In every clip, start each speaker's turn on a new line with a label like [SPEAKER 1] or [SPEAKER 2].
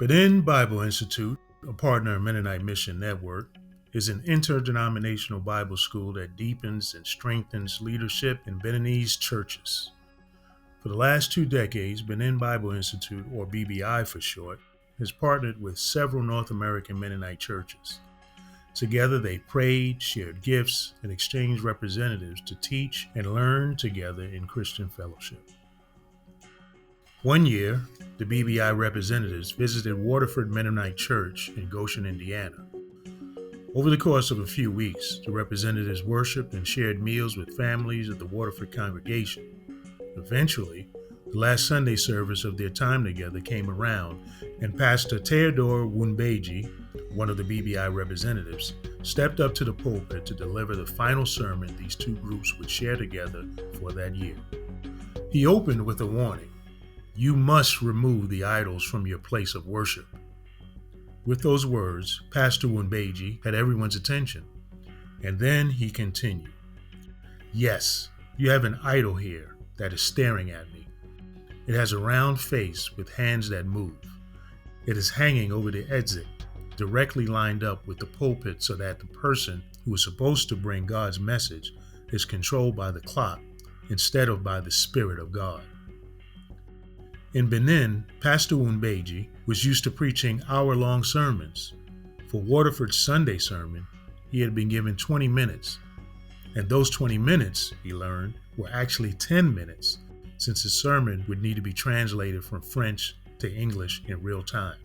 [SPEAKER 1] Benin Bible Institute, a partner of Mennonite Mission Network, is an interdenominational Bible school that deepens and strengthens leadership in Beninese churches. For the last 2 decades, Benin Bible Institute, or BBI for short, has partnered with several North American Mennonite churches. Together, they prayed, shared gifts, and exchanged representatives to teach and learn together in Christian fellowship. One year, the BBI representatives visited Waterford Mennonite Church in Goshen, Indiana. Over the course of a few weeks, the representatives worshiped and shared meals with families of the Waterford congregation. Eventually, the last Sunday service of their time together came around, and Pastor Theodore Wunbeji, one of the BBI representatives, stepped up to the pulpit to deliver the final sermon these two groups would share together for that year. He opened with a warning: "You must remove the idols from your place of worship." With those words, Pastor Wunbeji had everyone's attention, and then he continued. "Yes, you have an idol here that is staring at me. It has a round face with hands that move. It is hanging over the exit, directly lined up with the pulpit so that the person who is supposed to bring God's message is controlled by the clock instead of by the Spirit of God." In Benin, Pastor Wunbeji was used to preaching hour-long sermons. For Waterford's Sunday sermon, he had been given 20 minutes. And those 20 minutes, he learned, were actually 10 minutes, since his sermon would need to be translated from French to English in real time.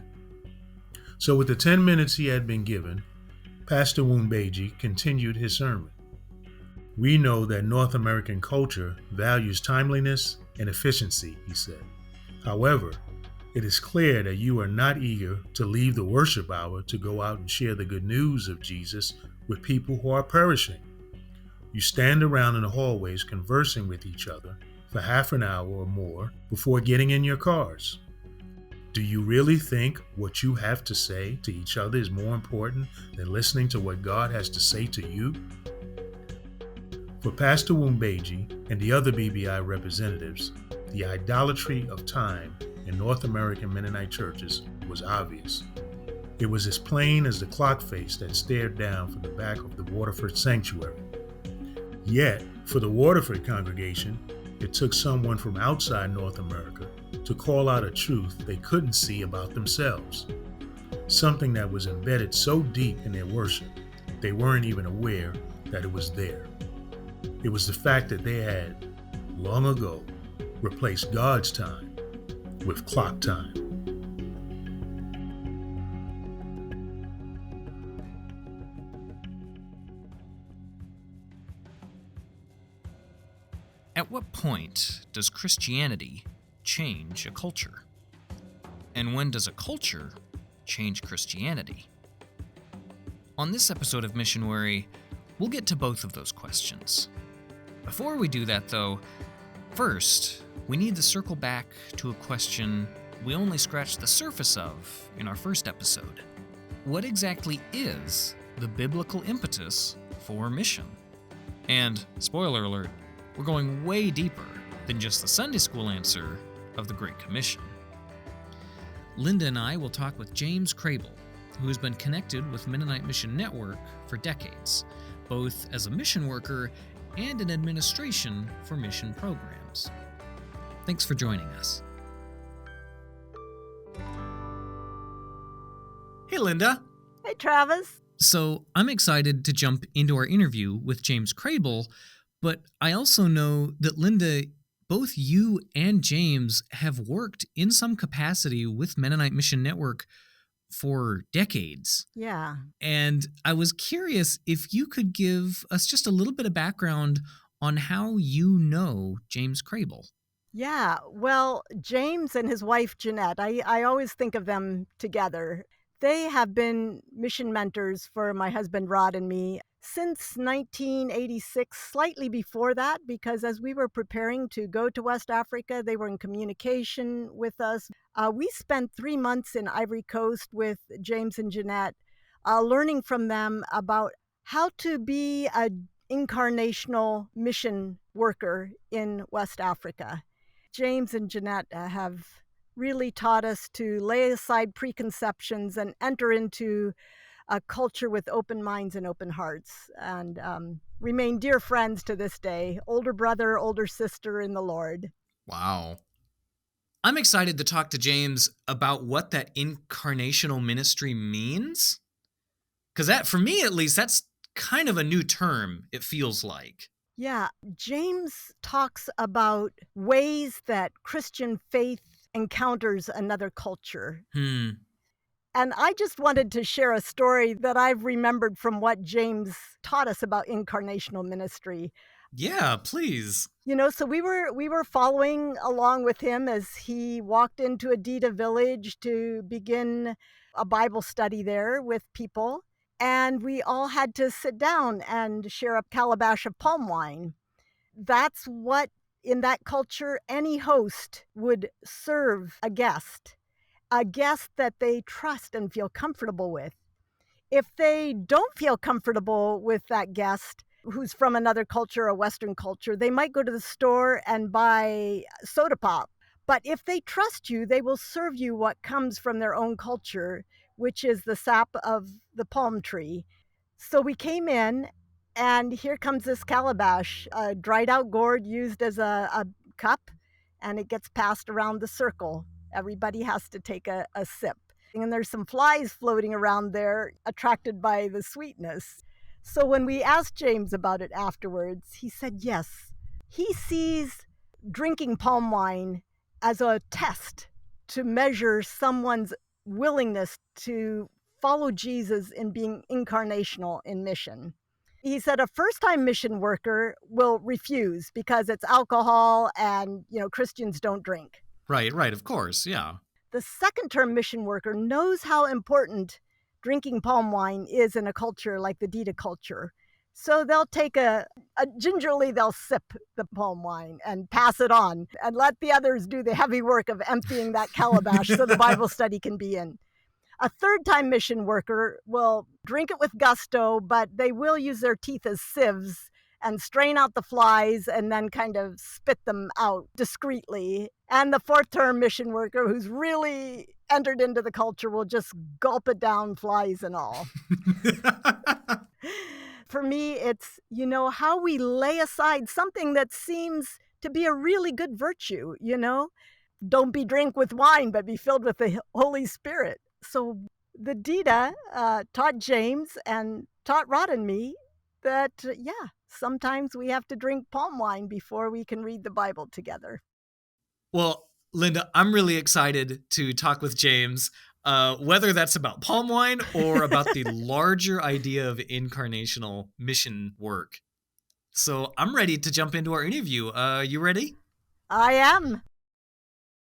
[SPEAKER 1] So with the 10 minutes he had been given, Pastor Wunbeji continued his sermon. "We know that North American culture values timeliness and efficiency," he said. "However, it is clear that you are not eager to leave the worship hour to go out and share the good news of Jesus with people who are perishing. You stand around in the hallways conversing with each other for half an hour or more before getting in your cars. Do you really think what you have to say to each other is more important than listening to what God has to say to you?" For Pastor Wunbeji and the other BBI representatives, the idolatry of time in North American Mennonite churches was obvious. It was as plain as the clock face that stared down from the back of the Waterford sanctuary. Yet, for the Waterford congregation, it took someone from outside North America to call out a truth they couldn't see about themselves, something that was embedded so deep in their worship, they weren't even aware that it was there. It was the fact that they had, long ago, replaced God's time with clock time.
[SPEAKER 2] At what point does Christianity change a culture? And when does a culture change Christianity? On this episode of MissionWary, we'll get to both of those questions. Before we do that, though, first, we need to circle back to a question we only scratched the surface of in our first episode. What exactly is the biblical impetus for mission? And, spoiler alert, we're going way deeper than just the Sunday school answer of the Great Commission. Linda and I will talk with James Crable, who has been connected with Mennonite Mission Network for decades, both as a mission worker and in administration for mission programs. Thanks for joining us. Hey, Linda.
[SPEAKER 3] Hey, Travis.
[SPEAKER 2] So I'm excited to jump into our interview with James Crable, but I also know that, Linda, both you and James have worked in some capacity with Mennonite Mission Network for decades.
[SPEAKER 3] Yeah.
[SPEAKER 2] And I was curious if you could give us just a little bit of background on how you know James Crable.
[SPEAKER 3] Yeah. Well, James and his wife, Jeanette, I always think of them together. They have been mission mentors for my husband, Rod, and me since 1986, slightly before that, because as we were preparing to go to West Africa, they were in communication with us. We spent 3 months in Ivory Coast with James and Jeanette, learning from them about how to be an incarnational mission worker in West Africa. James and Jeanette have really taught us to lay aside preconceptions and enter into a culture with open minds and open hearts, and remain dear friends to this day. Older brother, older sister in the Lord.
[SPEAKER 2] Wow. I'm excited to talk to James about what that incarnational ministry means. Because that, for me at least, that's kind of a new term, it feels like.
[SPEAKER 3] Yeah, James talks about ways that Christian faith encounters another culture. And I just wanted to share a story that I've remembered from what James taught us about incarnational ministry.
[SPEAKER 2] Yeah, please.
[SPEAKER 3] So we were following along with him as he walked into Adita village to begin a Bible study there with people. And we all had to sit down and share a calabash of palm wine. That's what, in that culture, any host would serve a guest that they trust and feel comfortable with. If they don't feel comfortable with that guest who's from another culture, a Western culture, they might go to the store and buy soda pop. But if they trust you, they will serve you what comes from their own culture, which is the sap of the palm tree. So we came in, and here comes this calabash, a dried out gourd used as a cup, and it gets passed around the circle. Everybody has to take a sip. And there's some flies floating around there, attracted by the sweetness. So when we asked James about it afterwards, he said yes. He sees drinking palm wine as a test to measure someone's willingness to follow Jesus in being incarnational in mission. He said a first-time mission worker will refuse because it's alcohol and, Christians don't drink.
[SPEAKER 2] Right, of course, yeah.
[SPEAKER 3] The second-term mission worker knows how important drinking palm wine is in a culture like the Dita culture. So they'll take gingerly they'll sip the palm wine and pass it on and let the others do the heavy work of emptying that calabash so the Bible study can be in. A third-time mission worker will drink it with gusto, but they will use their teeth as sieves and strain out the flies and then kind of spit them out discreetly. And the fourth-term mission worker who's really entered into the culture will just gulp it down, flies and all. For me, it's, how we lay aside something that seems to be a really good virtue, Don't be drunk with wine, but be filled with the Holy Spirit. So the Dita taught James and taught Rod and me that, sometimes we have to drink palm wine before we can read the Bible together.
[SPEAKER 2] Well, Linda, I'm really excited to talk with James, whether that's about palm wine or about the larger idea of incarnational mission work. So I'm ready to jump into our interview. You ready?
[SPEAKER 3] I am.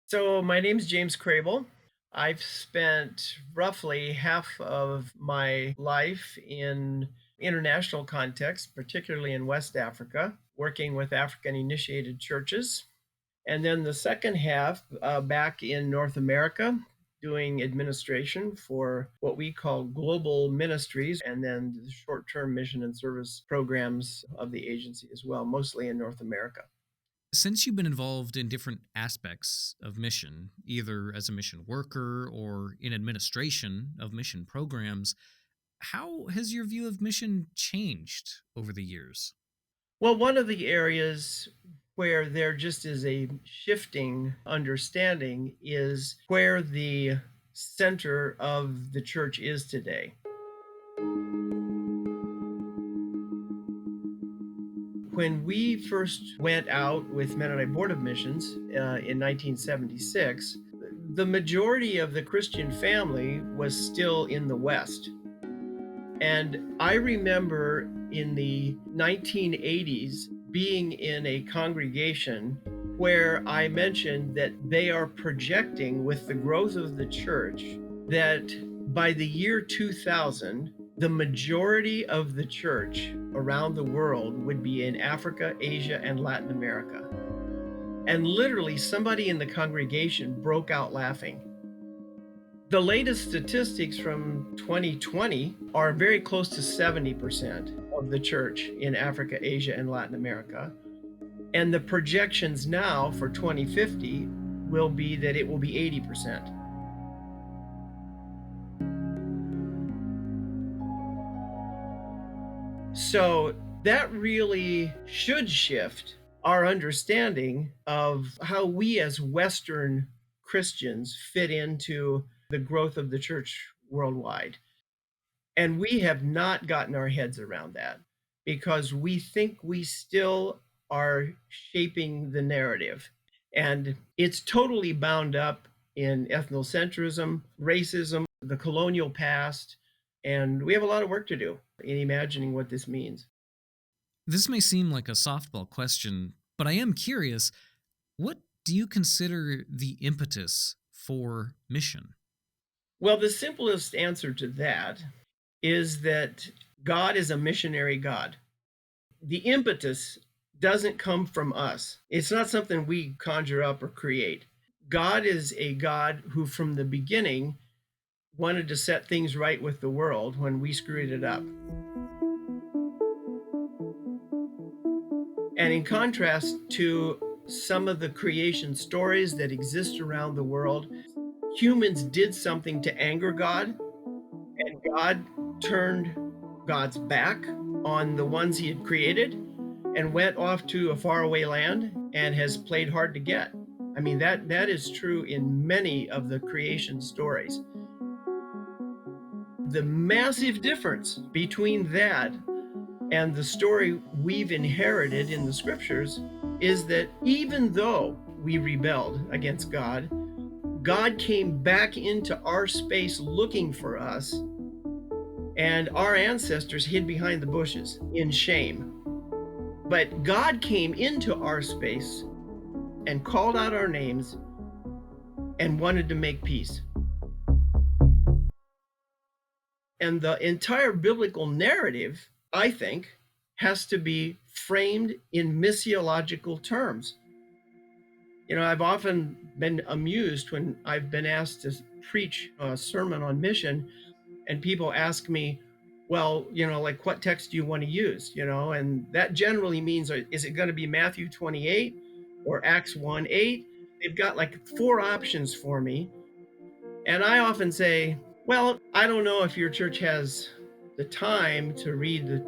[SPEAKER 4] So my name's James Crable. I've spent roughly half of my life in international context, particularly in West Africa, working with African-initiated churches. And then the second half back in North America, doing administration for what we call global ministries, and then the short-term mission and service programs of the agency as well, mostly in North America.
[SPEAKER 2] Since you've been involved in different aspects of mission, either as a mission worker or in administration of mission programs, how has your view of mission changed over the years?
[SPEAKER 4] Well, one of the areas where there just is a shifting understanding is where the center of the church is today. When we first went out with Mennonite Board of Missions in 1976, the majority of the Christian family was still in the West. And I remember in the 1980s being in a congregation where I mentioned that they are projecting with the growth of the church that by the year 2000, the majority of the church around the world would be in Africa, Asia, and Latin America. And literally somebody in the congregation broke out laughing. The latest statistics from 2020 are very close to 70% of the church in Africa, Asia, and Latin America. And the projections now for 2050 will be that it will be 80%. So that really should shift our understanding of how we as Western Christians fit into the growth of the church worldwide. And we have not gotten our heads around that because we think we still are shaping the narrative. And it's totally bound up in ethnocentrism, racism, the colonial past, and we have a lot of work to do in imagining what this means.
[SPEAKER 2] This may seem like a softball question, but I am curious, what do you consider the impetus for mission?
[SPEAKER 4] Well, the simplest answer to that is that God is a missionary God. The impetus doesn't come from us. It's not something we conjure up or create. God is a God who, from the beginning, wanted to set things right with the world when we screwed it up. And in contrast to some of the creation stories that exist around the world, humans did something to anger God, and God turned God's back on the ones he had created and went off to a faraway land and has played hard to get. I mean, that is true in many of the creation stories. The massive difference between that and the story we've inherited in the scriptures is that even though we rebelled against God, God came back into our space looking for us, and our ancestors hid behind the bushes in shame. But God came into our space and called out our names and wanted to make peace. And the entire biblical narrative, I think, has to be framed in missiological terms. You know, I've often been amused when I've been asked to preach a sermon on mission, and people ask me, well, you know, like, what text do you want to use? You know, and that generally means, is it going to be Matthew 28 or Acts 1:8? They've got like 4 options for me. And I often say, well, I don't know if your church has the time to read the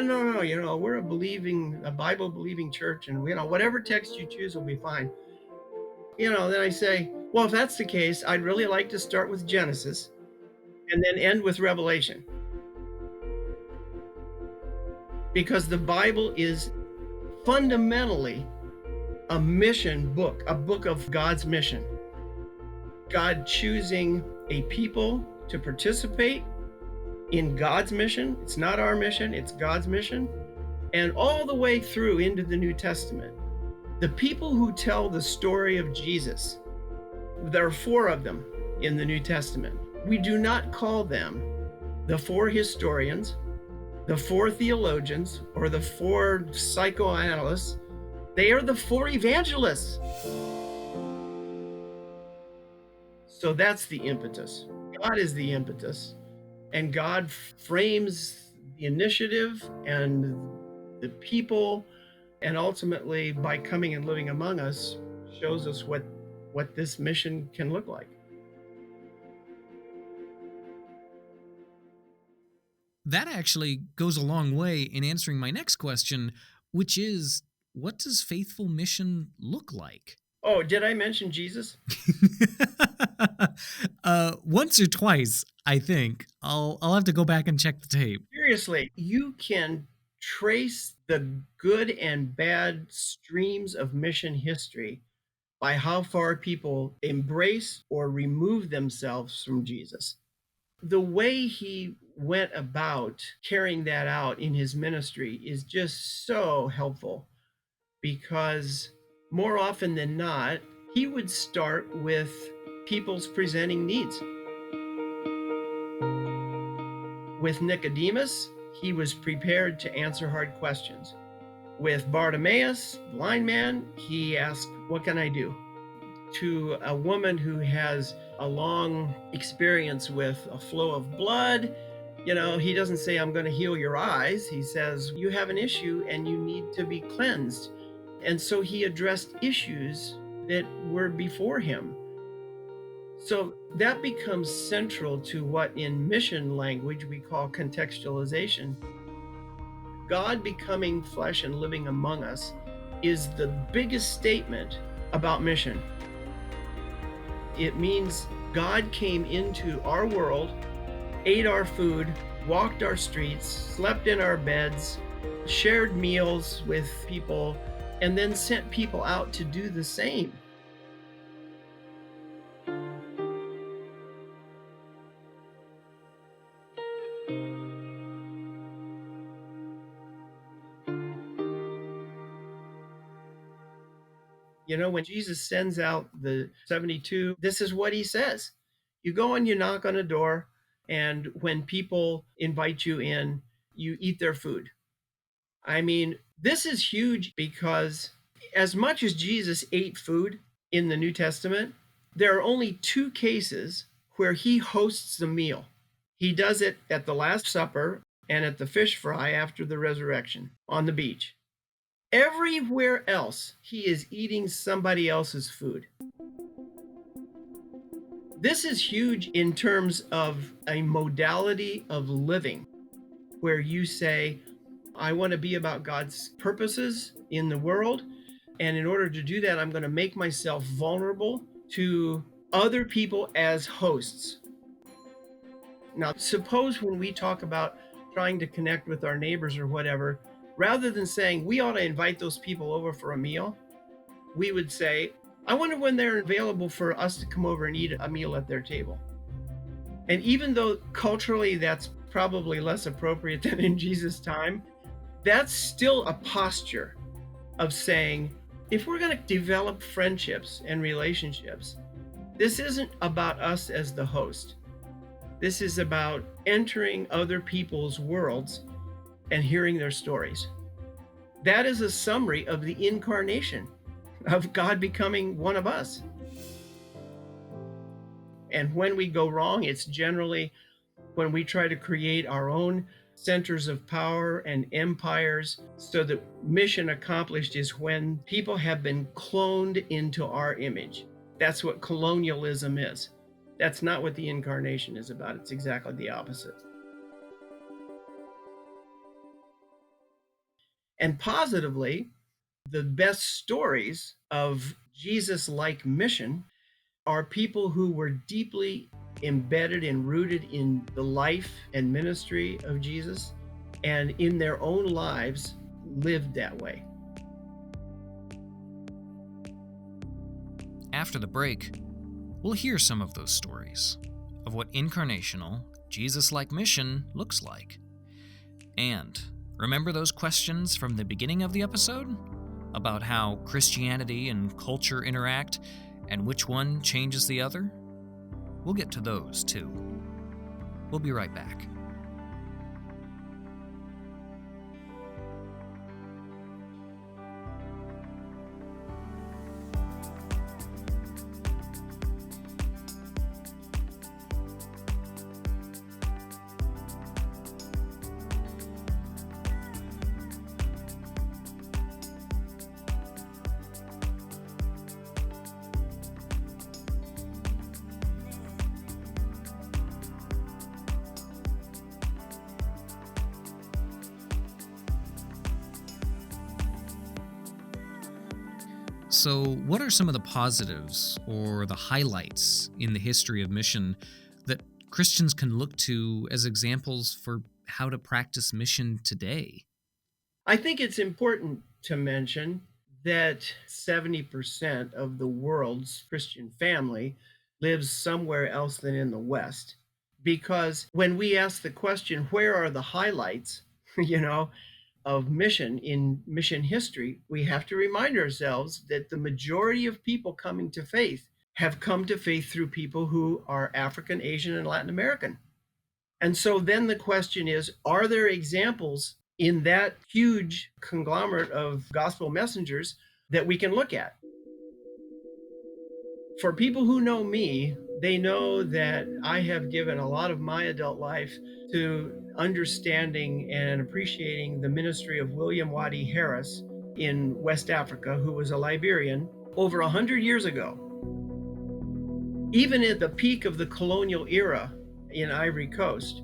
[SPEAKER 4] no, you know, we're a Bible believing church, and you know, whatever text you choose will be fine. You know, then I say, well, if that's the case, I'd really like to start with Genesis and then end with Revelation, because the Bible is fundamentally a mission book, a book of God's mission. God choosing a people to participate in God's mission. It's not our mission, it's God's mission. And all the way through into the New Testament, the people who tell the story of Jesus, there are 4 of them in the New Testament. We do not call them the 4 historians, the 4 theologians, or the 4 psychoanalysts. They are the 4 evangelists. So that's the impetus. God is the impetus, and God frames the initiative and the people, and ultimately, by coming and living among us, shows us what this mission can look like.
[SPEAKER 2] That actually goes a long way in answering my next question, which is, what does faithful mission look like?
[SPEAKER 4] Oh, did I mention Jesus?
[SPEAKER 2] Once or twice, I think. I'll have to go back and check the tape.
[SPEAKER 4] Seriously, you can trace the good and bad streams of mission history by how far people embrace or remove themselves from Jesus. The way he went about carrying that out in his ministry is just so helpful, because more often than not, he would start with people's presenting needs. With Nicodemus, he was prepared to answer hard questions. With Bartimaeus, blind man, he asked, "What can I do?" To a woman who has a long experience with a flow of blood, you know, he doesn't say, "I'm going to heal your eyes." He says, "You have an issue and you need to be cleansed." And so he addressed issues that were before him. So that becomes central to what in mission language we call contextualization. God becoming flesh and living among us is the biggest statement about mission. It means God came into our world, ate our food, walked our streets, slept in our beds, shared meals with people, and then sent people out to do the same. You know, when Jesus sends out the 72, this is what he says. You go and you knock on a door, and when people invite you in, you eat their food. I mean, this is huge because as much as Jesus ate food in the New Testament, there are only two cases where he hosts a meal. He does it at the Last Supper and at the fish fry after the resurrection on the beach. Everywhere else, he is eating somebody else's food. This is huge in terms of a modality of living where you say, I want to be about God's purposes in the world. And in order to do that, I'm going to make myself vulnerable to other people as hosts. Now, suppose when we talk about trying to connect with our neighbors or whatever, rather than saying we ought to invite those people over for a meal, we would say, I wonder when they're available for us to come over and eat a meal at their table. And even though culturally that's probably less appropriate than in Jesus' time, that's still a posture of saying, if we're going to develop friendships and relationships, this isn't about us as the host. This is about entering other people's worlds and hearing their stories. That is a summary of the incarnation, of God becoming one of us. And when we go wrong, it's generally when we try to create our own centers of power and empires. So that mission accomplished is when people have been cloned into our image. That's what colonialism is. That's not what the incarnation is about. It's exactly the opposite. And positively, the best stories of Jesus-like mission are people who were deeply embedded and rooted in the life and ministry of Jesus, and in their own lives lived that way.
[SPEAKER 2] After the break, we'll hear some of those stories of what incarnational, Jesus-like mission looks like. And remember those questions from the beginning of the episode about how Christianity and culture interact and which one changes the other? We'll get to those too. We'll be right back. So, what are some of the positives or the highlights in the history of mission that Christians can look to as examples for how to practice mission today?
[SPEAKER 4] I think it's important to mention that 70% of the world's Christian family lives somewhere else than in the West. Because when we ask the question, where are the highlights, of mission in mission history, we have to remind ourselves that the majority of people coming to faith have come to faith through people who are African, Asian, and Latin American. And so then the question is, are there examples in that huge conglomerate of gospel messengers that we can look at? For people who know me, they know that I have given a lot of my adult life to understanding and appreciating the ministry of William Waddy Harris in West Africa, who was a Liberian over 100 years ago, even at the peak of the colonial era in Ivory Coast,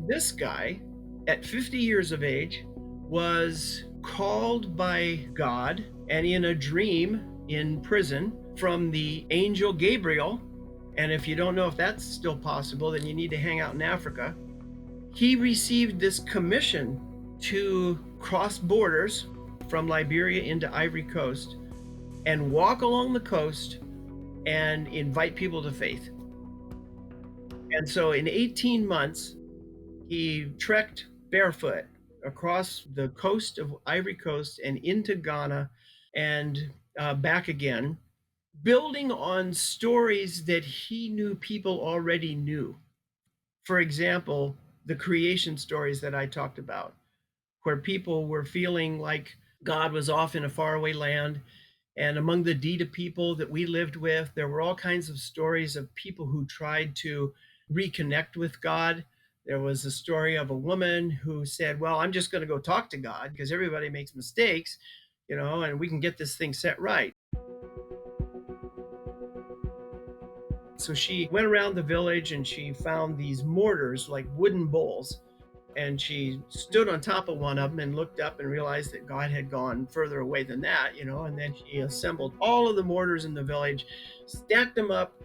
[SPEAKER 4] this guy, at 50 years of age, was called by God and in a dream in prison from the angel Gabriel. And if you don't know if that's still possible, then you need to hang out in Africa. He received this commission to cross borders from Liberia into Ivory Coast and walk along the coast and invite people to faith. And so in 18 months, he trekked barefoot across the coast of Ivory Coast and into Ghana and back again, building on stories that he knew people already knew. For example, the creation stories that I talked about, where people were feeling like God was off in a faraway land. And among the Dita people that we lived with, there were all kinds of stories of people who tried to reconnect with God. There was a story of a woman who said, well, I'm just going to go talk to God because everybody makes mistakes, and we can get this thing set right. So she went around the village and she found these mortars, like wooden bowls. And she stood on top of one of them and looked up and realized that God had gone further away than that, and then she assembled all of the mortars in the village, stacked them up,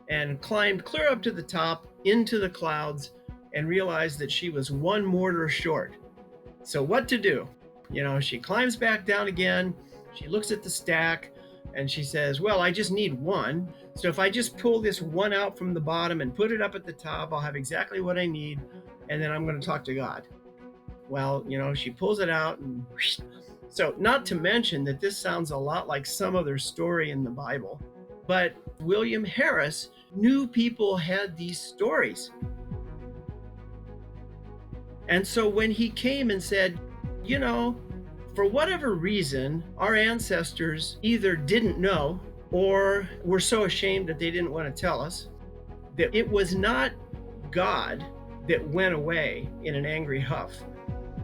[SPEAKER 4] and climbed clear up to the top into the clouds and realized that she was one mortar short. So what to do? She climbs back down again. She looks at the stack and she says, well, I just need one. So if I just pull this one out from the bottom and put it up at the top, I'll have exactly what I need. And then I'm going to talk to God. Well, she pulls it out. And so not to mention that this sounds a lot like some other story in the Bible, but William Harris knew people had these stories. And so when he came and said, for whatever reason, our ancestors either didn't know or were so ashamed that they didn't want to tell us, that it was not God that went away in an angry huff.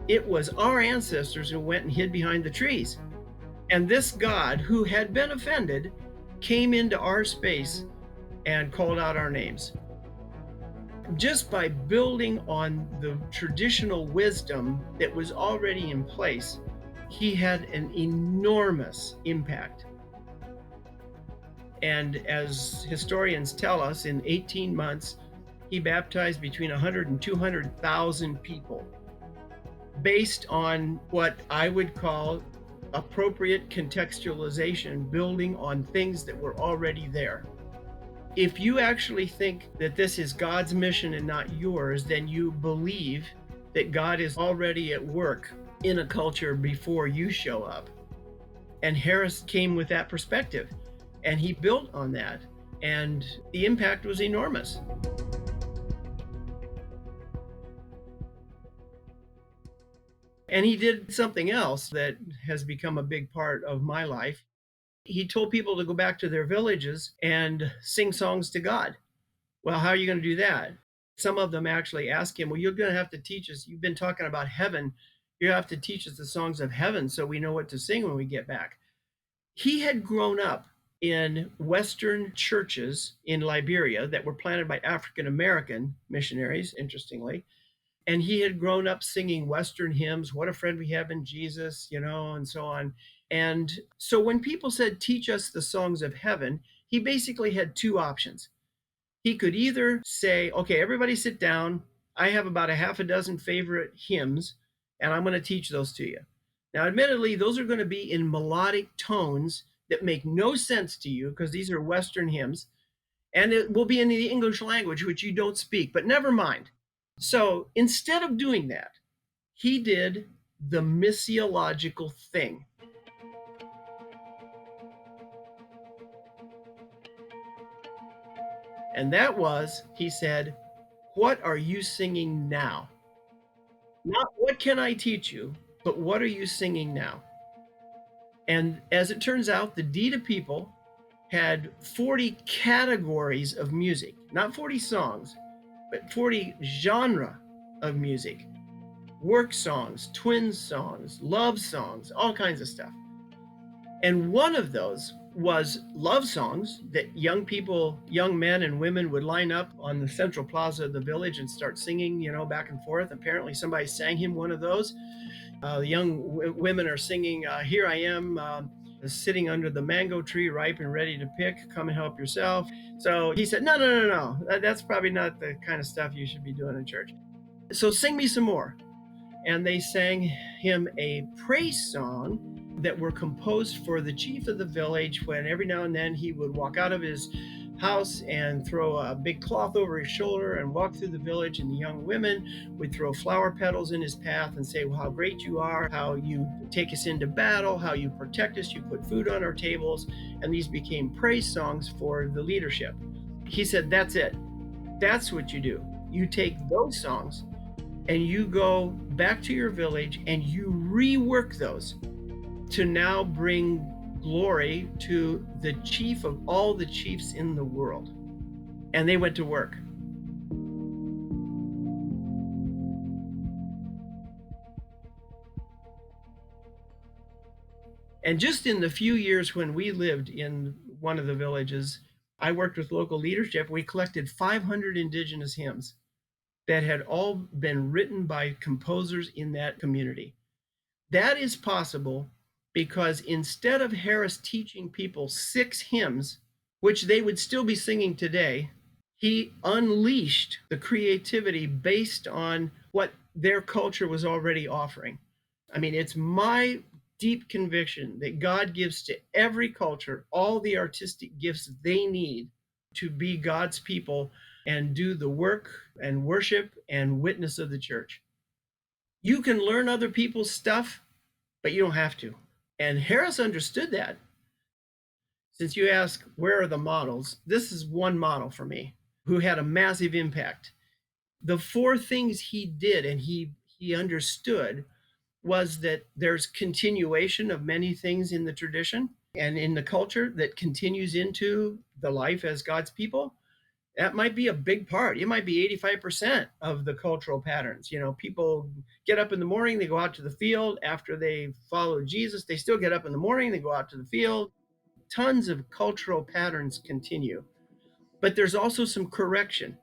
[SPEAKER 4] It was our ancestors who went and hid behind the trees. And this God who had been offended came into our space and called out our names. Just by building on the traditional wisdom that was already in place, he had an enormous impact. And as historians tell us, in 18 months, he baptized between 100 and 200,000 people based on what I would call appropriate contextualization, building on things that were already there. If you actually think that this is God's mission and not yours, then you believe that God is already at work in a culture before you show up. And Harris came with that perspective, and he built on that, and the impact was enormous. And he did something else that has become a big part of my life. He told people to go back to their villages and sing songs to God. Well, how are you going to do that? Some of them actually asked him, well, you're going to have to teach us. You've been talking about heaven. You have to teach us the songs of heaven so we know what to sing when we get back. He had grown up in Western churches in Liberia that were planted by African American missionaries, interestingly. And he had grown up singing Western hymns, what a friend we have in Jesus, and so on. And so when people said, teach us the songs of heaven, he basically had two options. He could either say, okay, everybody sit down. I have about a half a dozen favorite hymns, and I'm going to teach those to you. Now, admittedly, those are going to be in melodic tones that make no sense to you because these are Western hymns, and it will be in the English language, which you don't speak, but never mind. So instead of doing that, he did the missiological thing. And that was, he said, what are you singing now? Not what can I teach you, but what are you singing now? And as it turns out, the Dita people had 40 categories of music, not 40 songs, but 40 genre of music, work songs, twin songs, love songs, all kinds of stuff. And one of those was love songs that young people, young men and women would line up on the central plaza of the village and start singing, back and forth. Apparently somebody sang him one of those. The young women are singing, "Here I am, sitting under the mango tree, ripe and ready to pick. Come and help yourself." So he said, no, no, no, no. That's probably not the kind of stuff you should be doing in church. So sing me some more. And they sang him a praise song that were composed for the chief of the village, when every now and then he would walk out of his house and throw a big cloth over his shoulder and walk through the village, and the young women would throw flower petals in his path and say, well, how great you are, how you take us into battle, how you protect us, you put food on our tables. And these became praise songs for the leadership. He said, that's it. That's what you do. You take those songs and you go back to your village and you rework those to now bring glory to the chief of all the chiefs in the world. And they went to work. And just in the few years when we lived in one of the villages, I worked with local leadership. We collected 500 indigenous hymns that had all been written by composers in that community. That is possible because instead of Harris teaching people 6 hymns, which they would still be singing today, he unleashed the creativity based on what their culture was already offering. I mean, it's my deep conviction that God gives to every culture all the artistic gifts they need to be God's people and do the work and worship and witness of the church. You can learn other people's stuff, but you don't have to. And Harris understood that. Since you ask, where are the models? This is one model for me who had a massive impact. The 4 things he did and he understood was that there's continuation of many things in the tradition and in the culture that continues into the life as God's people. That might be a big part. It might be 85% of the cultural patterns. People get up in the morning, they go out to the field. After they follow Jesus, they still get up in the morning, they go out to the field. Tons of cultural patterns continue. But there's also some correction.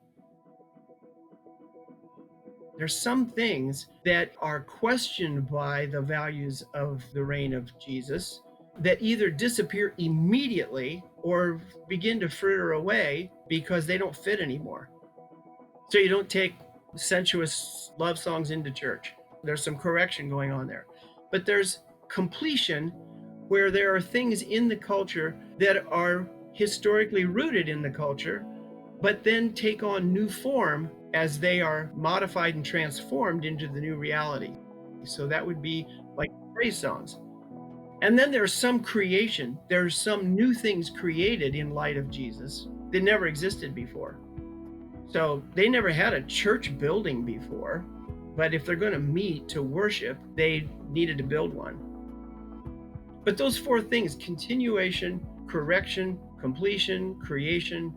[SPEAKER 4] There's some things that are questioned by the values of the reign of Jesus that either disappear immediately or begin to fritter away because they don't fit anymore. So you don't take sensuous love songs into church. There's some correction going on there. But there's completion, where there are things in the culture that are historically rooted in the culture, but then take on new form as they are modified and transformed into the new reality. So that would be like praise songs. And then there's some creation. There's some new things created in light of Jesus that never existed before. So they never had a church building before, but if they're going to meet to worship, they needed to build one. But those 4 things, continuation, correction, completion, creation,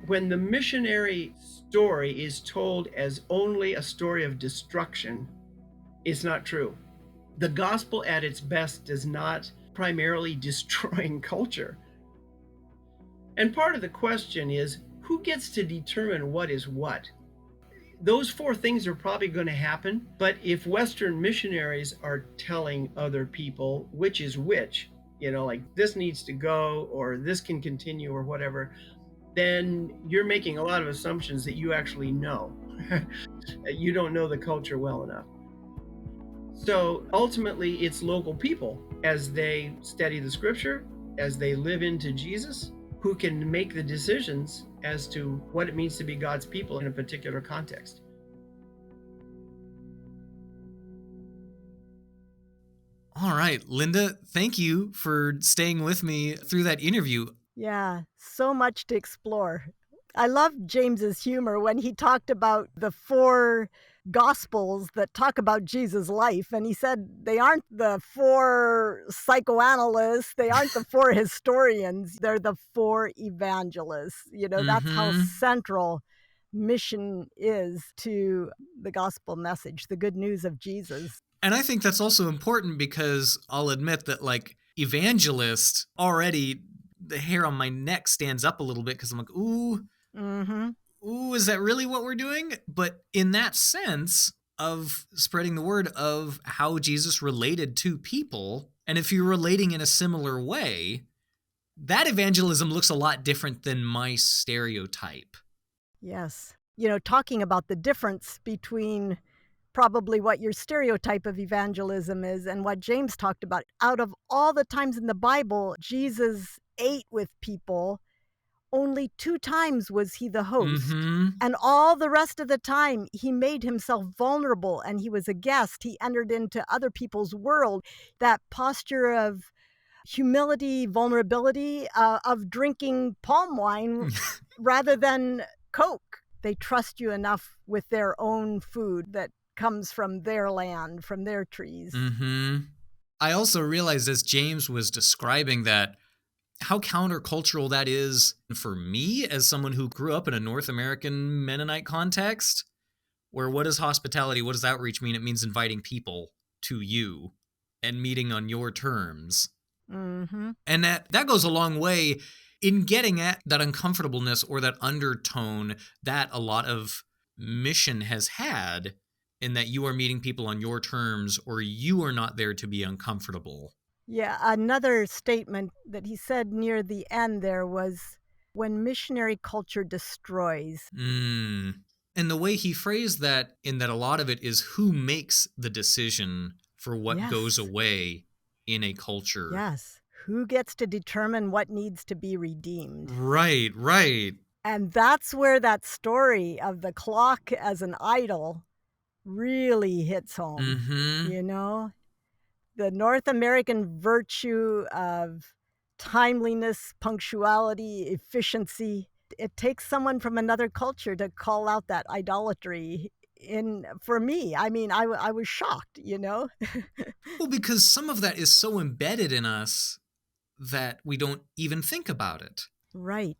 [SPEAKER 4] when the missionary story is told as only a story of destruction, it's not true. The gospel at its best does not primarily destroying culture. And part of the question is, who gets to determine what is what? Those 4 things are probably going to happen, but if Western missionaries are telling other people which is which, like this needs to go or this can continue or whatever, then you're making a lot of assumptions that you actually know. You don't know the culture well enough. So ultimately, it's local people, as they study the scripture, as they live into Jesus, who can make the decisions as to what it means to be God's people in a particular context.
[SPEAKER 2] All right, Linda, thank you for staying with me through that interview.
[SPEAKER 3] Yeah, so much to explore. I love James's humor when he talked about the 4 gospels that talk about Jesus' life. And he said they aren't the 4 psychoanalysts, they aren't the 4 historians, they're the 4 evangelists. That's how central mission is to the gospel message, the good news of Jesus.
[SPEAKER 2] And I think that's also important because I'll admit that, evangelist, already the hair on my neck stands up a little bit because I'm like, ooh, ooh, is that really what we're doing? But in that sense of spreading the word of how Jesus related to people, and if you're relating in a similar way, that evangelism looks a lot different than my stereotype.
[SPEAKER 3] Yes. Talking about the difference between probably what your stereotype of evangelism is and what James talked about. Out of all the times in the Bible, Jesus ate with people. Only 2 times was he the host. And all the rest of the time, he made himself vulnerable and he was a guest. He entered into other people's world. That posture of humility, vulnerability, of drinking palm wine rather than Coke. They trust you enough with their own food that comes from their land, from their trees.
[SPEAKER 2] I also realized as James was describing that, how countercultural that is for me as someone who grew up in a North American Mennonite context, where what is hospitality, what does outreach mean? It means inviting people to you and meeting on your terms. And that goes a long way in getting at that uncomfortableness or that undertone that a lot of mission has had, in that you are meeting people on your terms or you are not there to be uncomfortable.
[SPEAKER 3] Yeah, another statement that he said near the end there was, when missionary culture destroys.
[SPEAKER 2] And the way he phrased that, in that a lot of it is who makes the decision for what goes away in a culture.
[SPEAKER 3] Yes. Who gets to determine what needs to be redeemed?
[SPEAKER 2] Right.
[SPEAKER 3] And that's where that story of the clock as an idol really hits home. The North American virtue of timeliness, punctuality, efficiency. It takes someone from another culture to call out that idolatry. For me, I mean, I was shocked,
[SPEAKER 2] Well, because some of that is so embedded in us that we don't even think about it.
[SPEAKER 3] Right.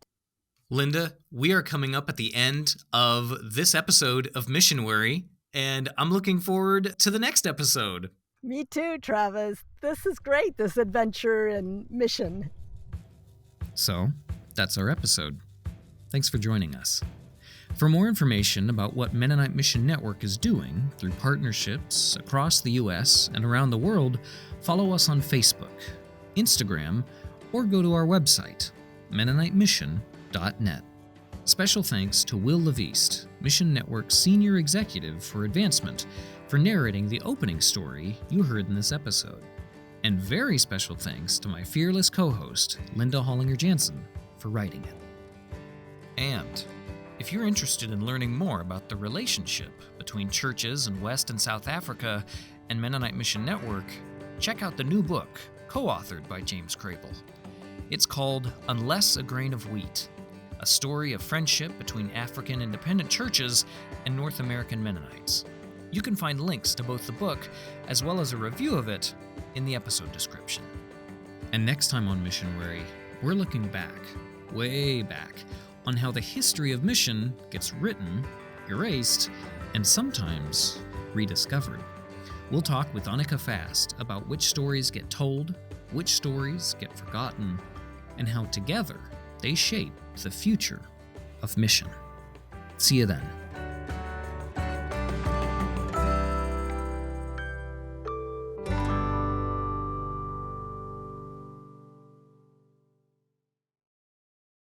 [SPEAKER 2] Linda, we are coming up at the end of this episode of MissionWary, and I'm looking forward to the next episode.
[SPEAKER 3] Me too, Travis. This is great, this adventure and mission.
[SPEAKER 2] So, that's our episode. Thanks for joining us. For more information about what Mennonite Mission Network is doing through partnerships across the U.S. and around the world, follow us on Facebook, Instagram, or go to our website, MennoniteMission.net. Special thanks to Will Leviste, Mission Network's Senior Executive for Advancement, for narrating the opening story you heard in this episode. And very special thanks to my fearless co-host, Linda Hollinger-Jansen, for writing it. And if you're interested in learning more about the relationship between churches in West and South Africa and Mennonite Mission Network, check out the new book, co-authored by James Crable. It's called Unless a Grain of Wheat, a story of friendship between African independent churches and North American Mennonites. You can find links to both the book as well as a review of it in the episode description. And next time on MissionWary, we're looking back, way back, on how the history of mission gets written, erased, and sometimes rediscovered. We'll talk with Annika Fast about which stories get told, which stories get forgotten, and how together they shape the future of mission. See you then.